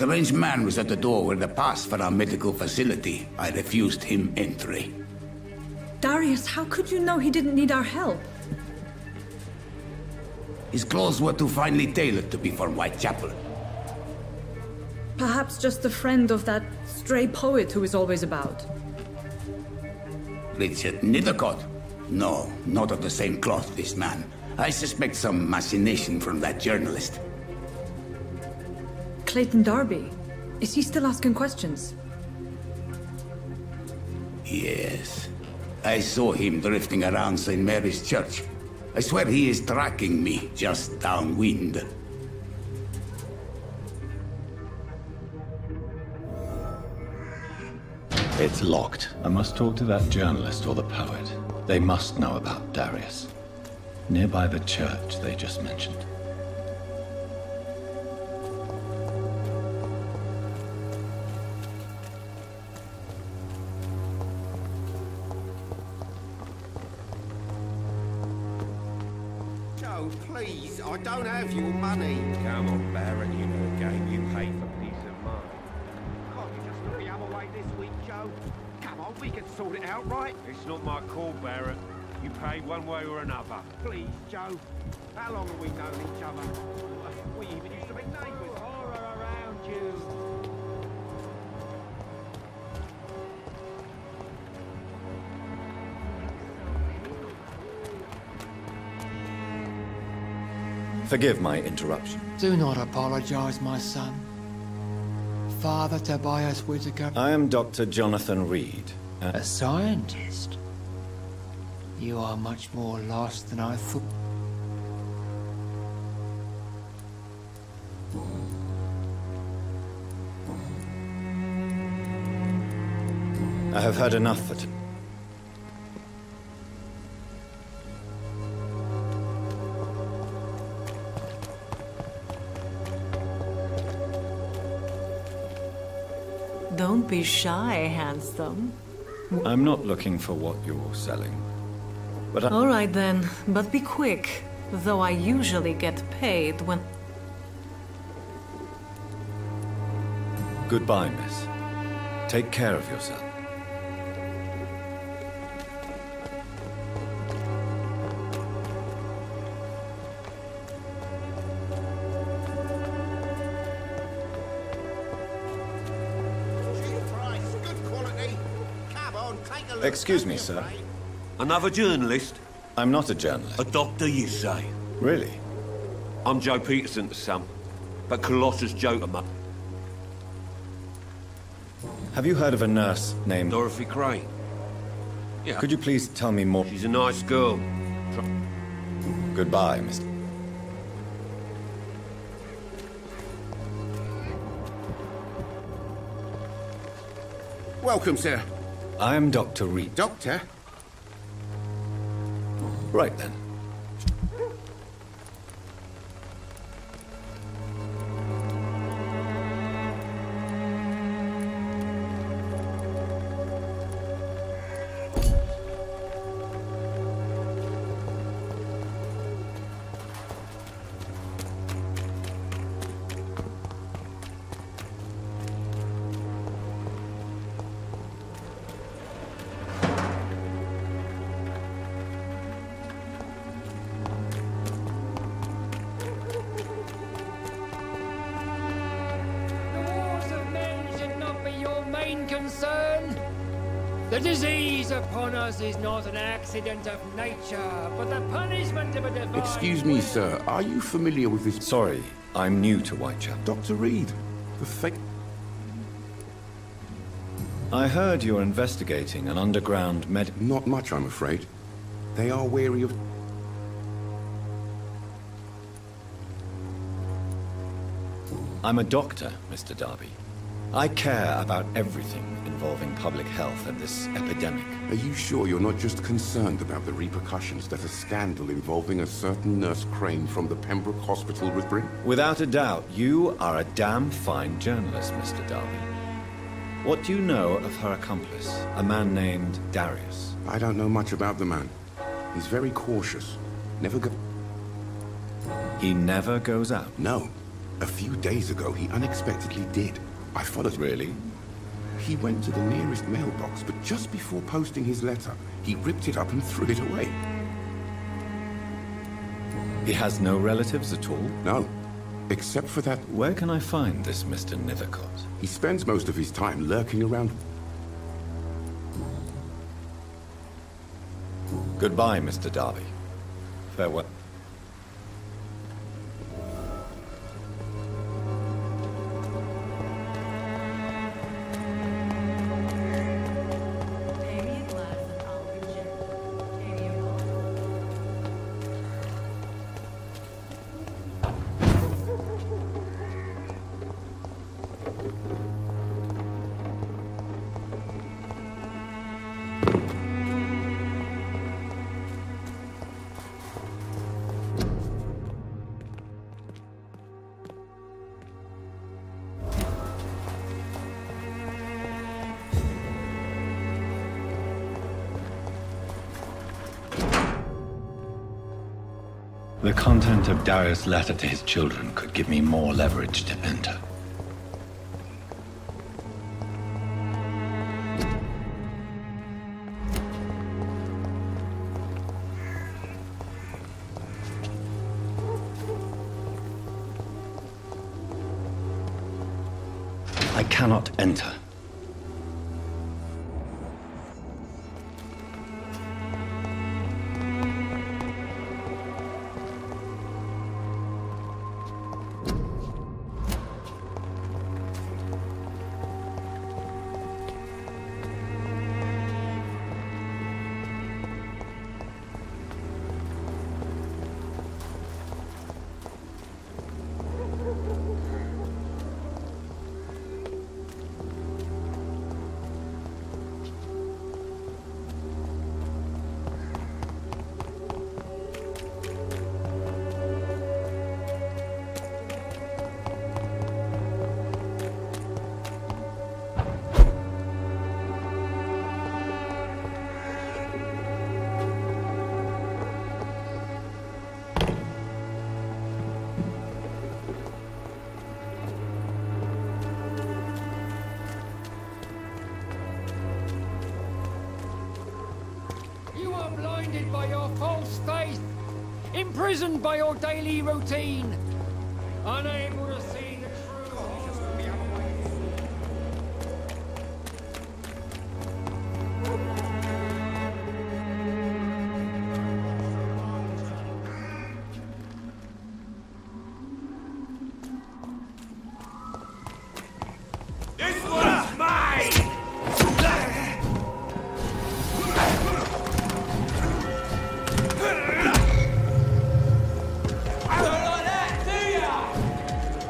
strange man was at the door with a pass for our medical facility. I refused him entry. Darius, how could you know he didn't need our help? His clothes were too finely tailored to be for Whitechapel. Perhaps just a friend of that stray poet who is always about. Richard Nethercott? No, not of the same cloth, this man. I suspect some machination from that journalist. Clayton Darby. Is he still asking questions? Yes. I saw him drifting around St. Mary's Church. I swear he is tracking me, just downwind. It's locked. I must talk to that journalist or the poet. They must know about Darius. Nearby the church they just mentioned. Joe, please, I don't have your money. Come on, Barrett, you know the game. You pay for peace of mind. Can't you just look the other way this week, Joe? Come on, we can sort it out, right? It's not my call, Barrett. You pay one way or another. Please, Joe. How long have we known each other? We even used to be neighbours. Horror around you. Forgive my interruption. Do not apologize, my son. Father Tobias Whitaker. I am Dr. Jonathan Reed. A scientist? You are much more lost than I thought. I have heard enough for today. Don't be shy, handsome. I'm not looking for what you're selling. But All right then, but be quick. Though I usually get paid when... Goodbye, miss. Take care of yourself. Excuse me, sir. Another journalist? I'm not a journalist. A doctor, you say? Really? I'm Joe Peterson to some, but Colossus Joe to much. Have you heard of a nurse named... Dorothy Crane? Yeah. Could you please tell me more? She's a nice girl. Goodbye, Mr. Welcome, sir. I am Dr. Reed. Doctor? Right then. The disease upon us is not an accident of nature, but the punishment of a divine... Excuse me, sir. Are you familiar with this... Sorry, I'm new to Whitechapel. Dr. Reed, the fake... I heard you're investigating an underground Not much, I'm afraid. They are wary of... I'm a doctor, Mr. Darby. I care about everything involving public health and this epidemic. Are you sure you're not just concerned about the repercussions that a scandal involving a certain Nurse Crane from the Pembroke Hospital would bring? Without a doubt, you are a damn fine journalist, Mr. Darby. What do you know of her accomplice, a man named Darius? I don't know much about the man. He's very cautious. He never goes out? No. A few days ago, he unexpectedly did. I followed... Really? He went to the nearest mailbox, but just before posting his letter, he ripped it up and threw it away. He has no relatives at all? No. Except for that... Where can I find this Mr. Nethercott? He spends most of his time lurking around... Goodbye, Mr. Darby. Farewell. The content of Darius' letter to his children could give me more leverage to enter. I cannot enter. Blinded by your false faith, imprisoned by your daily routine, unable to see the true This one's mine!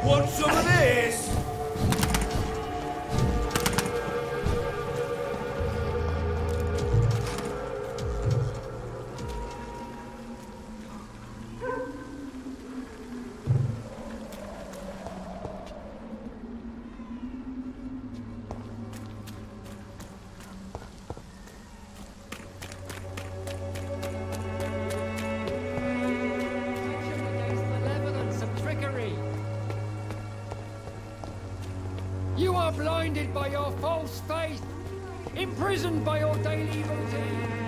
Want some of this? You are blinded by your false faith, imprisoned by your daily routine.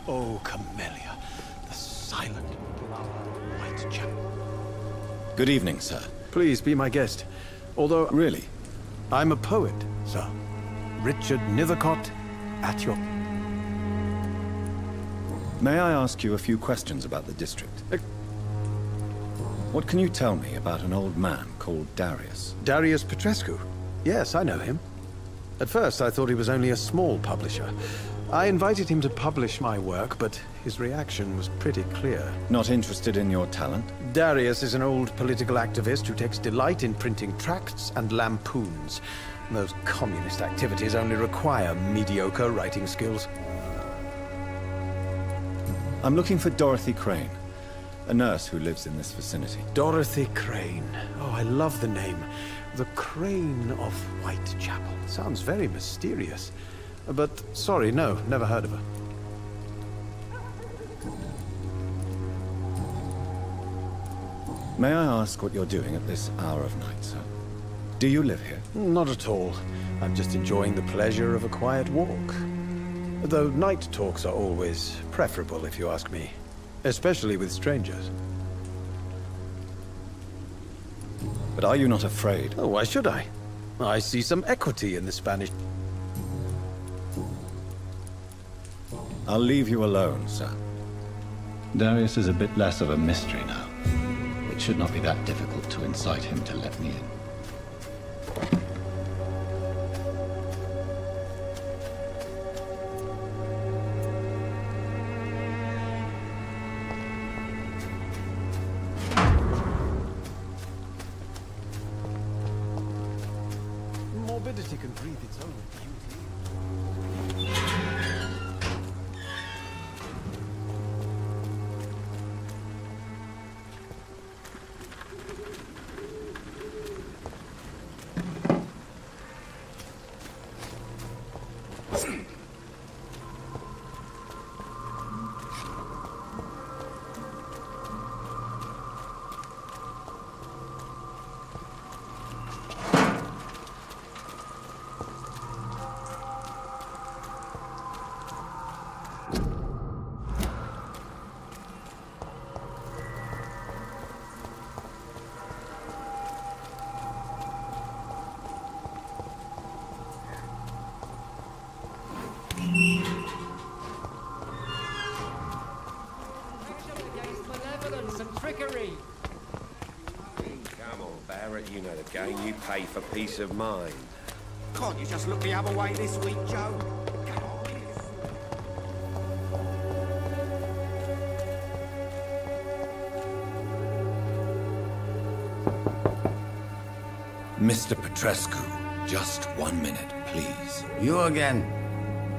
Oh, Camellia, the silent flower of Whitechapel. Good evening, sir. Please be my guest. Although... Really? I'm a poet, sir. Richard Nethercott, at your... May I ask you a few questions about the district? What can you tell me about an old man called Darius? Darius Petrescu? Yes, I know him. At first, I thought he was only a small publisher. I invited him to publish my work, but his reaction was pretty clear. Not interested in your talent? Darius is an old political activist who takes delight in printing tracts and lampoons. Those communist activities only require mediocre writing skills. I'm looking for Dorothy Crane, a nurse who lives in this vicinity. Dorothy Crane. Oh, I love the name. The Crane of Whitechapel. Sounds very mysterious. But, sorry, no, never heard of her. May I ask what you're doing at this hour of night, sir? Do you live here? Not at all. I'm just enjoying the pleasure of a quiet walk. Though night talks are always preferable, if you ask me. Especially with strangers. But are you not afraid? Oh, why should I? I see some equity in the Spanish... I'll leave you alone, sir. Darius is a bit less of a mystery now. It should not be that difficult to incite him to let me in. Morbidity can breathe its own beauty. You know the game. You pay for peace of mind. Can't you just look the other way this week, Joe? Come on. Mr. Petrescu, just 1 minute, please. You again?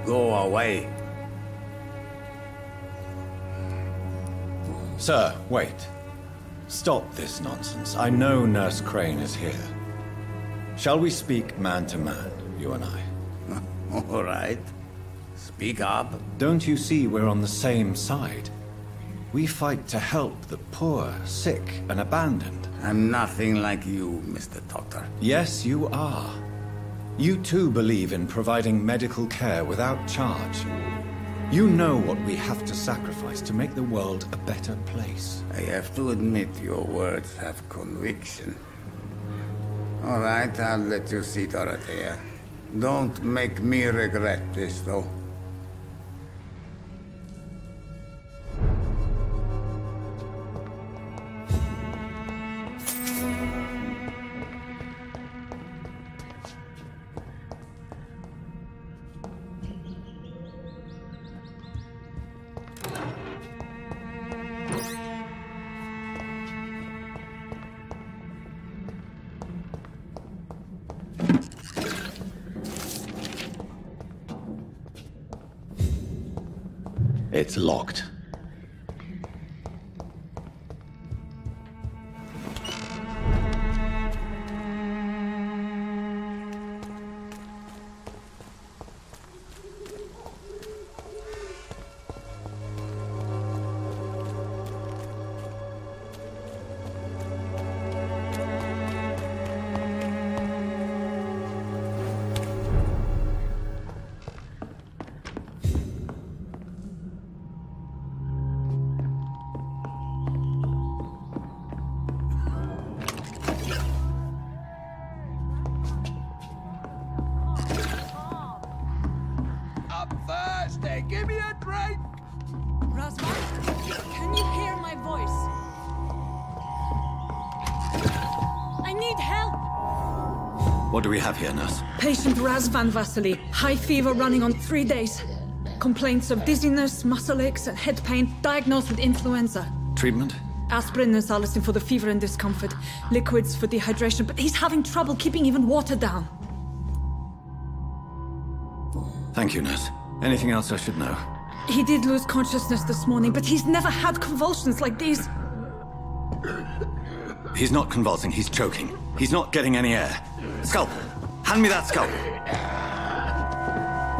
Go away. Sir, wait. Stop this nonsense. I know Nurse Crane is here. Shall we speak man to man, you and I? All right. Speak up. Don't you see we're on the same side? We fight to help the poor, sick, and abandoned. I'm nothing like you, Mr. Doctor. Yes, you are. You too believe in providing medical care without charge. You know what we have to sacrifice to make the world a better place. I have to admit your words have conviction. All right, I'll let you see Dorothea. Don't make me regret this, though. It's locked. break! Razvan, can you hear my voice? I need help! What do we have here, nurse? Patient Razvan Vasily. High fever running on 3 days. Complaints of dizziness, muscle aches, and head pain. Diagnosed with influenza. Treatment? Aspirin and salicin for the fever and discomfort. Liquids for dehydration, but he's having trouble keeping even water down. Thank you, nurse. Anything else I should know? He did lose consciousness this morning, but he's never had convulsions like these. He's not convulsing, he's choking. He's not getting any air. Scalpel! Hand me that scalpel!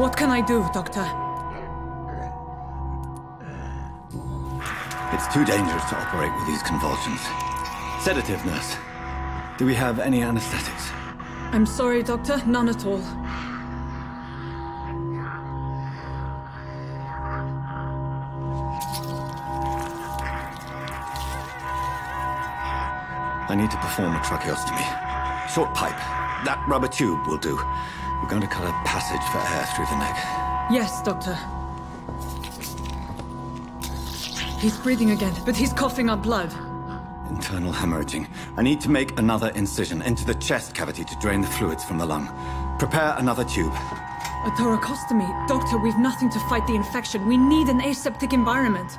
What can I do, Doctor? It's too dangerous to operate with these convulsions. Sedative, nurse. Do we have any anesthetics? I'm sorry, Doctor. None at all. I need to perform a tracheostomy. Short pipe. That rubber tube will do. We're going to cut a passage for air through the neck. Yes, Doctor. He's breathing again, but he's coughing up blood. Internal hemorrhaging. I need to make another incision into the chest cavity to drain the fluids from the lung. Prepare another tube. A thoracostomy? Doctor, we've nothing to fight the infection. We need an aseptic environment.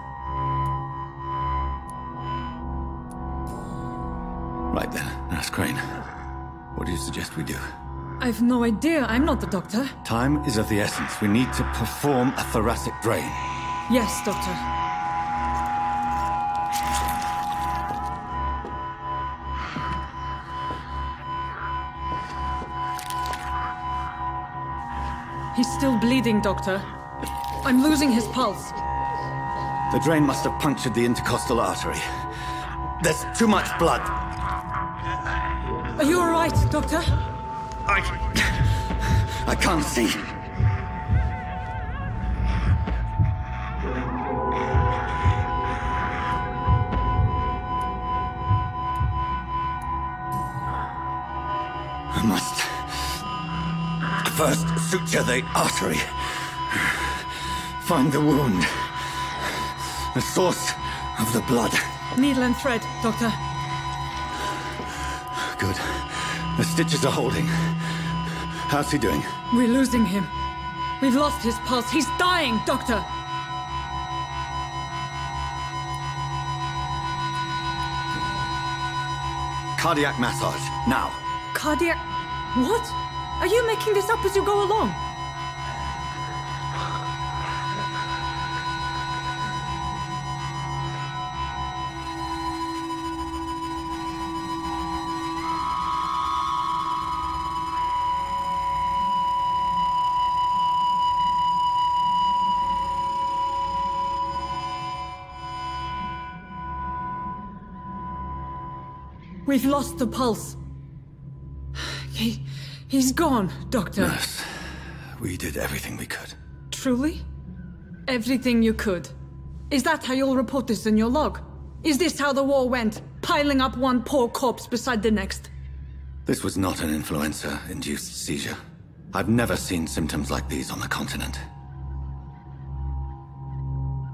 Right then, Nurse Crane. What do you suggest we do? I've no idea. I'm not the doctor. Time is of the essence. We need to perform a thoracic drain. Yes, Doctor. He's still bleeding, Doctor. I'm losing his pulse. The drain must have punctured the intercostal artery. There's too much blood. Are you all right, Doctor? I can't see. I must first suture the artery. Find the wound. The source of the blood. Needle and thread, Doctor. Good. The stitches are holding. How's he doing? We're losing him. We've lost his pulse. He's dying, Doctor! Cardiac massage, now. Cardiac... What? Are you making this up as you go along? We've lost the pulse. He's gone, Doctor. Nurse, we did everything we could. Truly? Everything you could? Is that how you'll report this in your log? Is this how the war went? Piling up one poor corpse beside the next? This was not an influenza-induced seizure. I've never seen symptoms like these on the continent.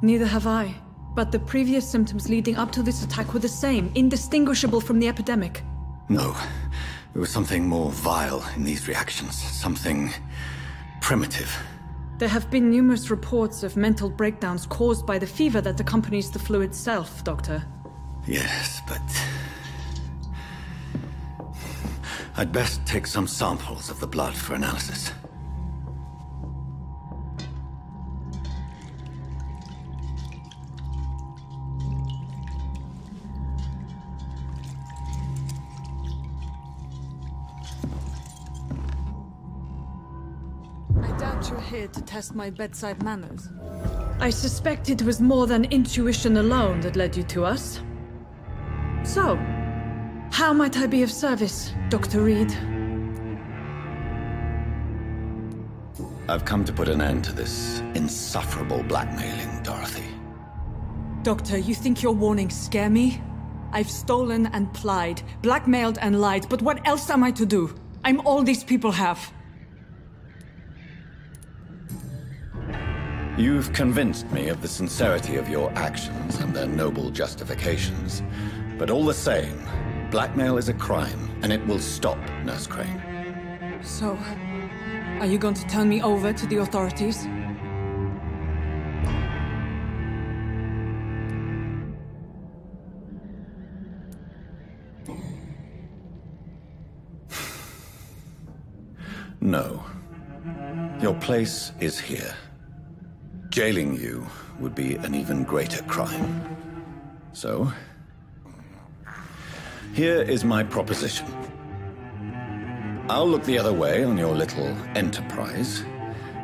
Neither have I. But the previous symptoms leading up to this attack were the same, indistinguishable from the epidemic. No. There was something more vile in these reactions. Something primitive. There have been numerous reports of mental breakdowns caused by the fever that accompanies the flu itself, Doctor. Yes, but... I'd best take some samples of the blood for analysis. You're here to test my bedside manners. I suspect it was more than intuition alone that led you to us. So, how might I be of service, Dr. Reed? I've come to put an end to this insufferable blackmailing, Dorothy. Doctor, you think your warnings scare me? I've stolen and plied, blackmailed and lied, but what else am I to do? I'm all these people have. You've convinced me of the sincerity of your actions and their noble justifications. But all the same, blackmail is a crime, and it will stop, Nurse Crane. So, are you going to turn me over to the authorities? No. Your place is here. Jailing you would be an even greater crime. So, here is my proposition. I'll look the other way on your little enterprise.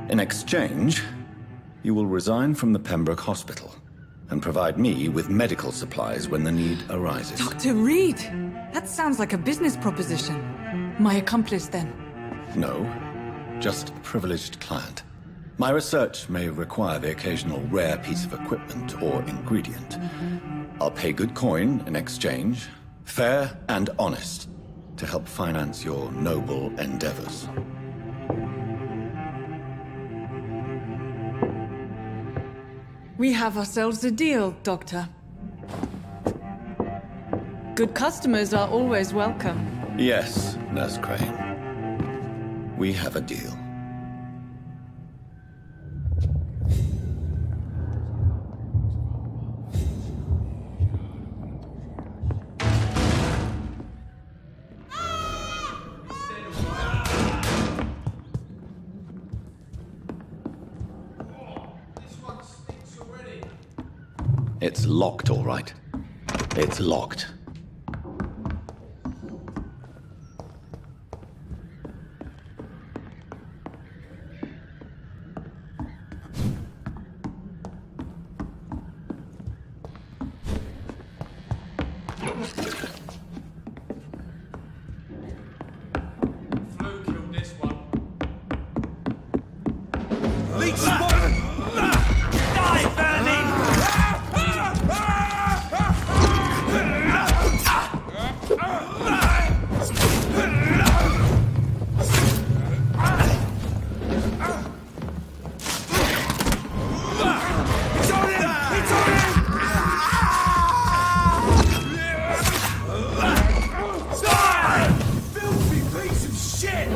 In exchange, you will resign from the Pembroke Hospital and provide me with medical supplies when the need arises. Dr. Reed! That sounds like a business proposition. My accomplice, then? No, just a privileged client. My research may require the occasional rare piece of equipment or ingredient. I'll pay good coin in exchange, fair and honest, to help finance your noble endeavors. We have ourselves a deal, Doctor. Good customers are always welcome. Yes, Nurse Crane. We have a deal. It's locked, all right. It's locked. Shit!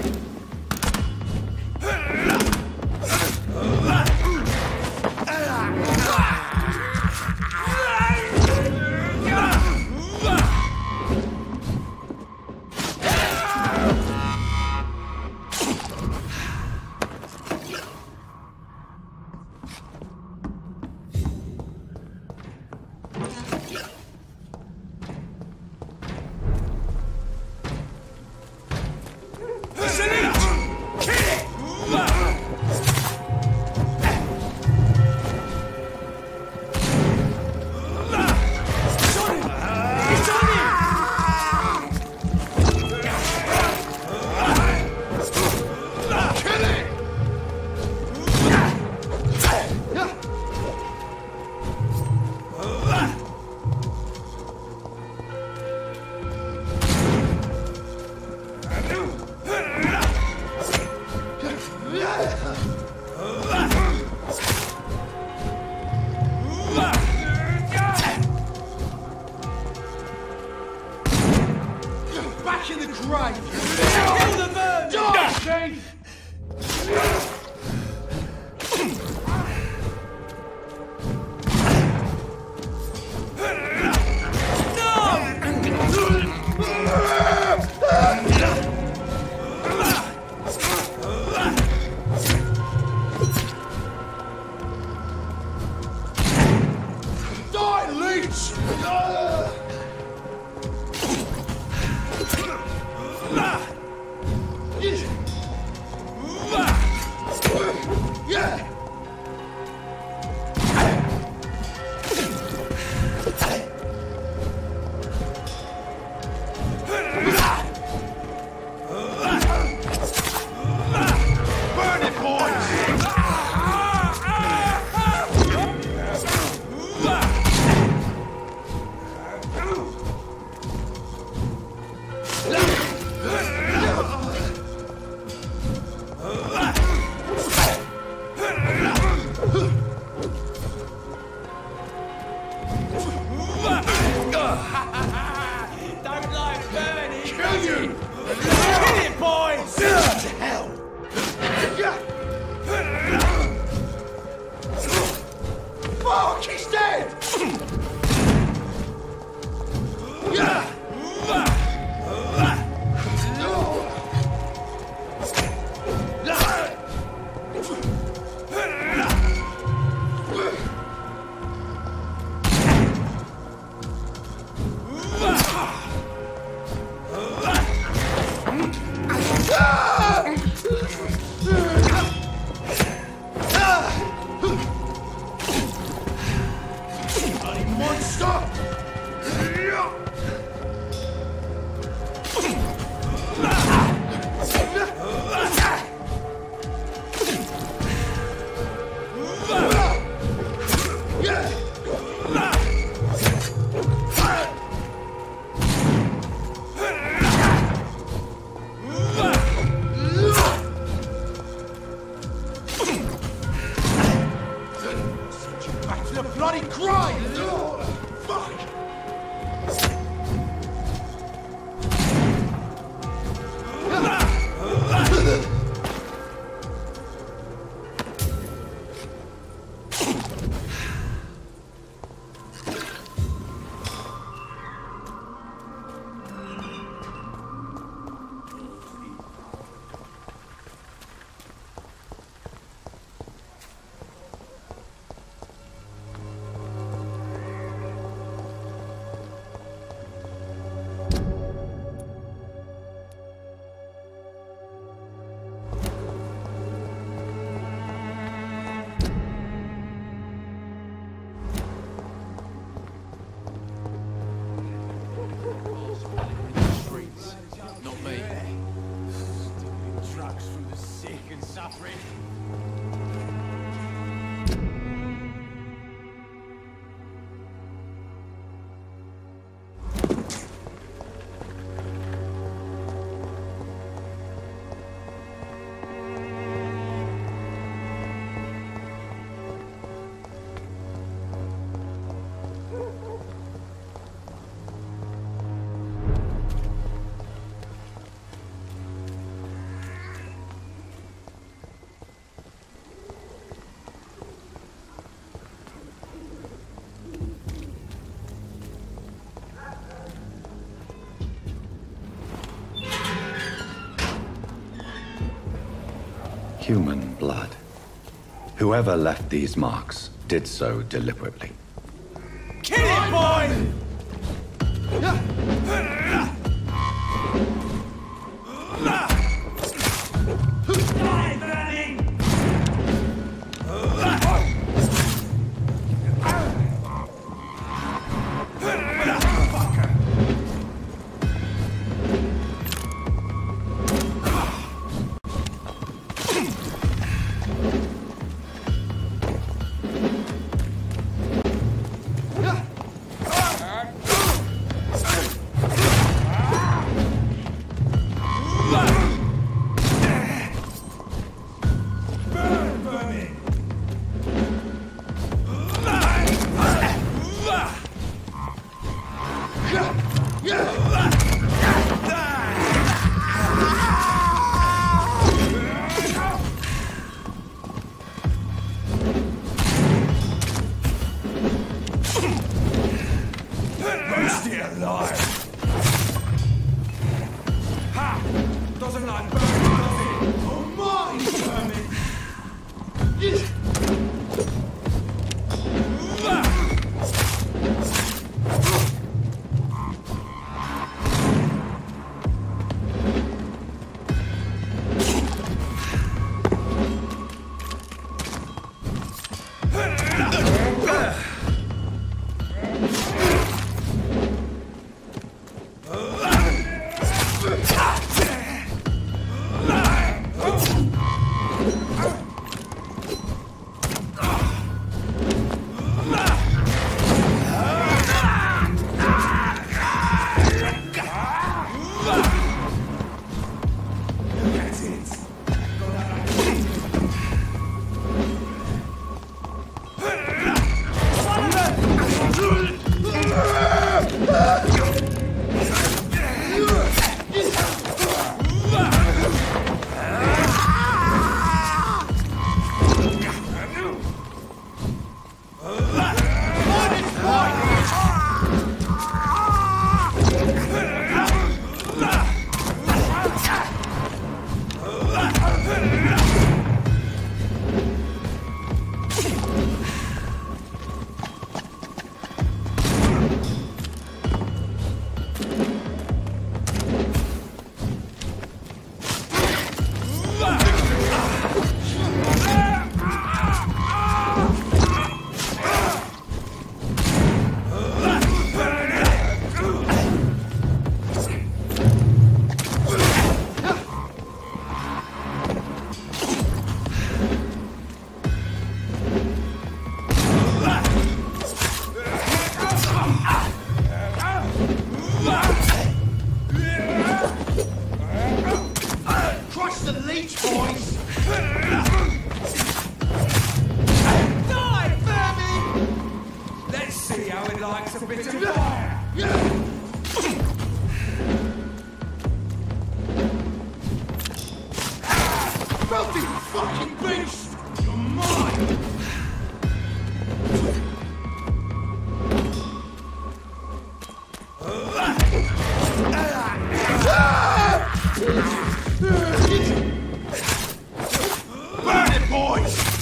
the bloody crime! Fuck! Human blood. Whoever left these marks did so deliberately. Kill it, boy! likes a bit of fire! Filthy fucking beast! You're mine! Burn it, boys!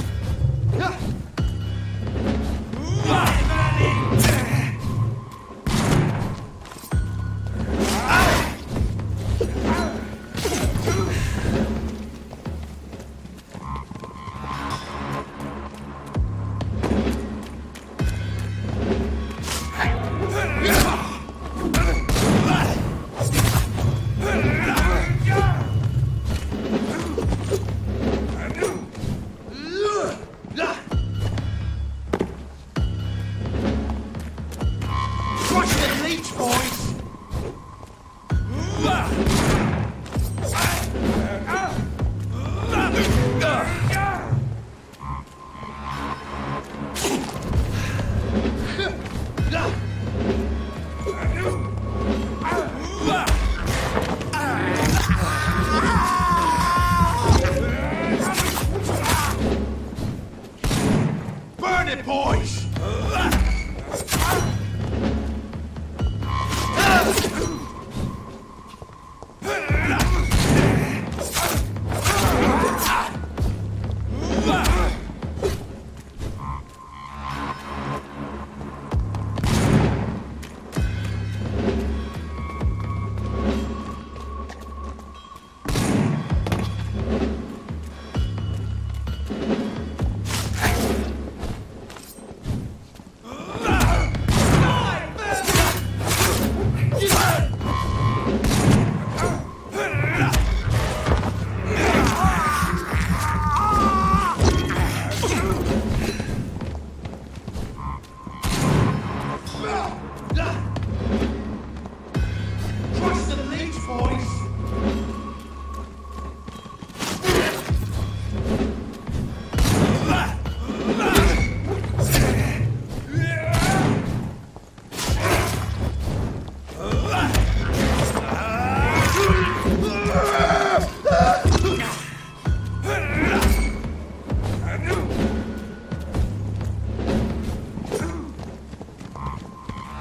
Burn it, boys!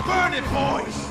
Burn it, boys!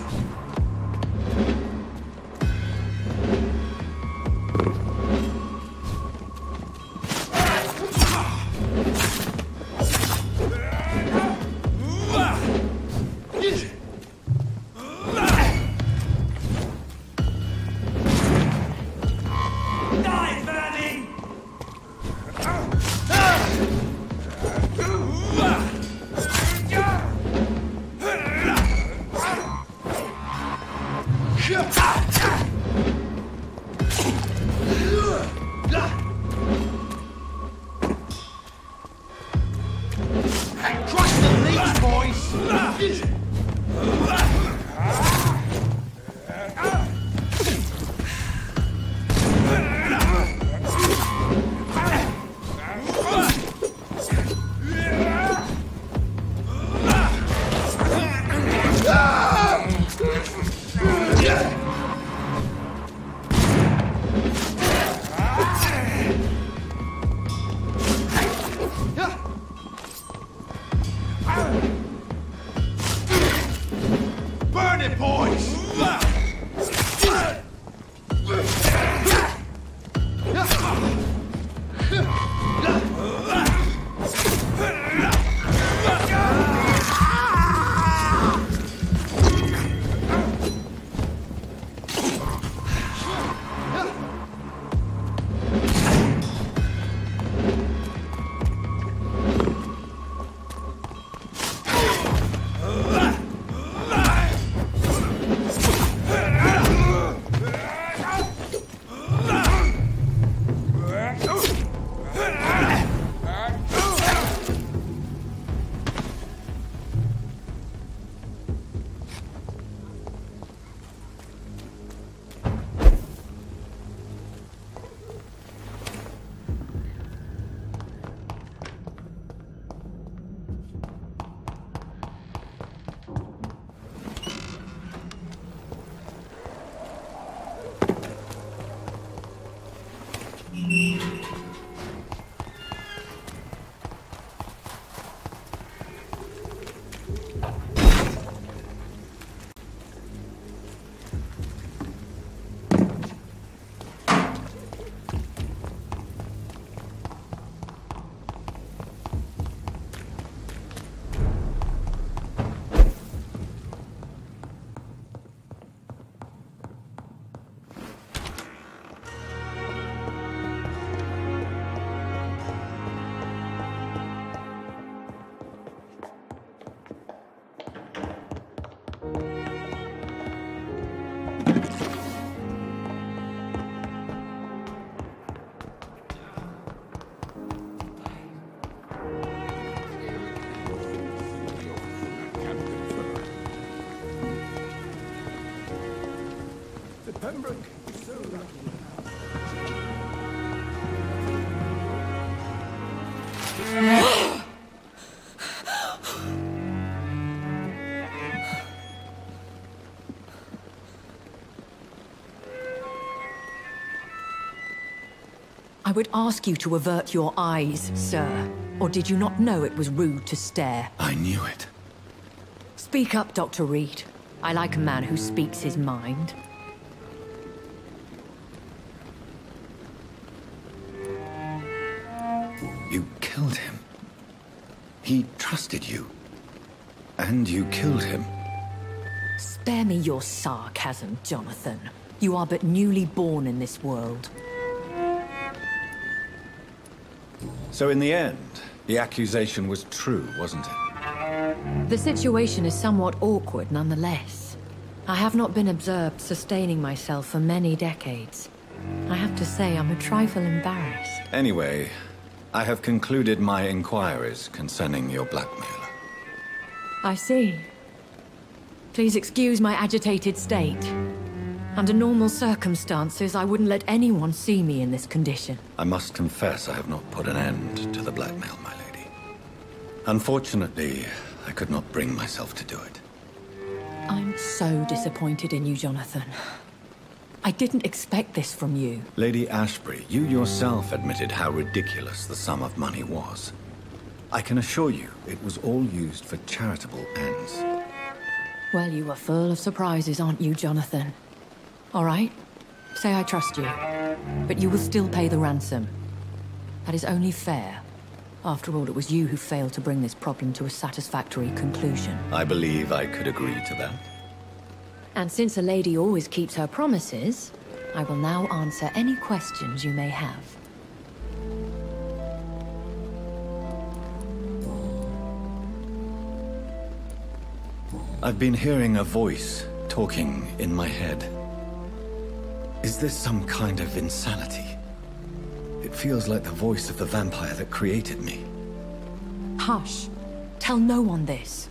Crush the leech, boys! Burn it, boys! I would ask you to avert your eyes, sir. Or did you not know it was rude to stare? I knew it. Speak up, Dr. Reed. I like a man who speaks his mind. You killed him. He trusted you. And you killed him. Spare me your sarcasm, Jonathan. You are but newly born in this world. So in the end, the accusation was true, wasn't it? The situation is somewhat awkward nonetheless. I have not been observed sustaining myself for many decades. I have to say I'm a trifle embarrassed. Anyway, I have concluded my inquiries concerning your blackmailer. I see. Please excuse my agitated state. Under normal circumstances, I wouldn't let anyone see me in this condition. I must confess I have not put an end to the blackmail, my lady. Unfortunately, I could not bring myself to do it. I'm so disappointed in you, Jonathan. I didn't expect this from you. Lady Ashbury, you yourself admitted how ridiculous the sum of money was. I can assure you, it was all used for charitable ends. Well, you are full of surprises, aren't you, Jonathan? All right, say I trust you, but you will still pay the ransom. That is only fair. After all, it was you who failed to bring this problem to a satisfactory conclusion. I believe I could agree to that. And since a lady always keeps her promises, I will now answer any questions you may have. I've been hearing a voice talking in my head. Is this some kind of insanity? It feels like the voice of the vampire that created me. Hush. Tell no one this.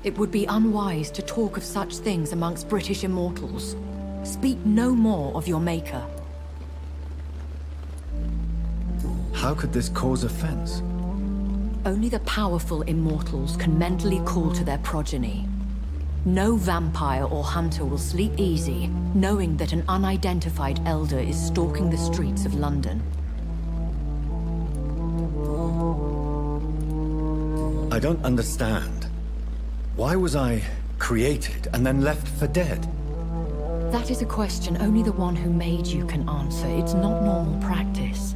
It would be unwise to talk of such things amongst British immortals. Speak no more of your maker. How could this cause offense? Only the powerful immortals can mentally call to their progeny. No vampire or hunter will sleep easy, knowing that an unidentified elder is stalking the streets of London. I don't understand. Why was I created and then left for dead? That is a question only the one who made you can answer. It's not normal practice.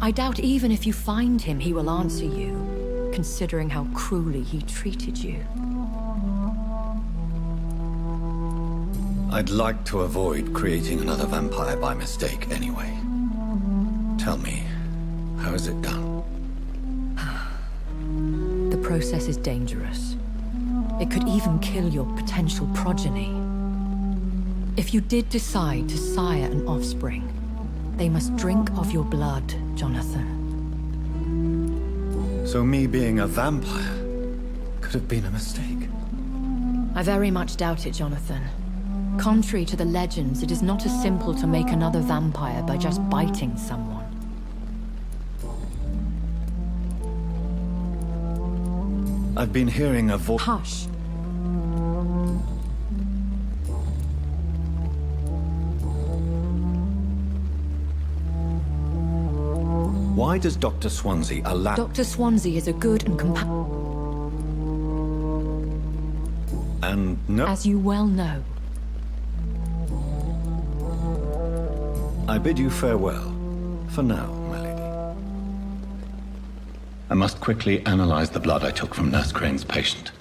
I doubt even if you find him, he will answer you, considering how cruelly he treated you. I'd like to avoid creating another vampire by mistake anyway. Tell me, how is it done? The process is dangerous. It could even kill your potential progeny. If you did decide to sire an offspring, they must drink of your blood, Jonathan. So me being a vampire could have been a mistake? I very much doubt it, Jonathan. Contrary to the legends, it is not as simple to make another vampire by just biting someone. I've been hearing a voice. Hush. Why does Dr. Swansea allow— Dr. Swansea is a good and And no— As you well know. I bid you farewell. For now, my lady. I must quickly analyze the blood I took from Nurse Crane's patient.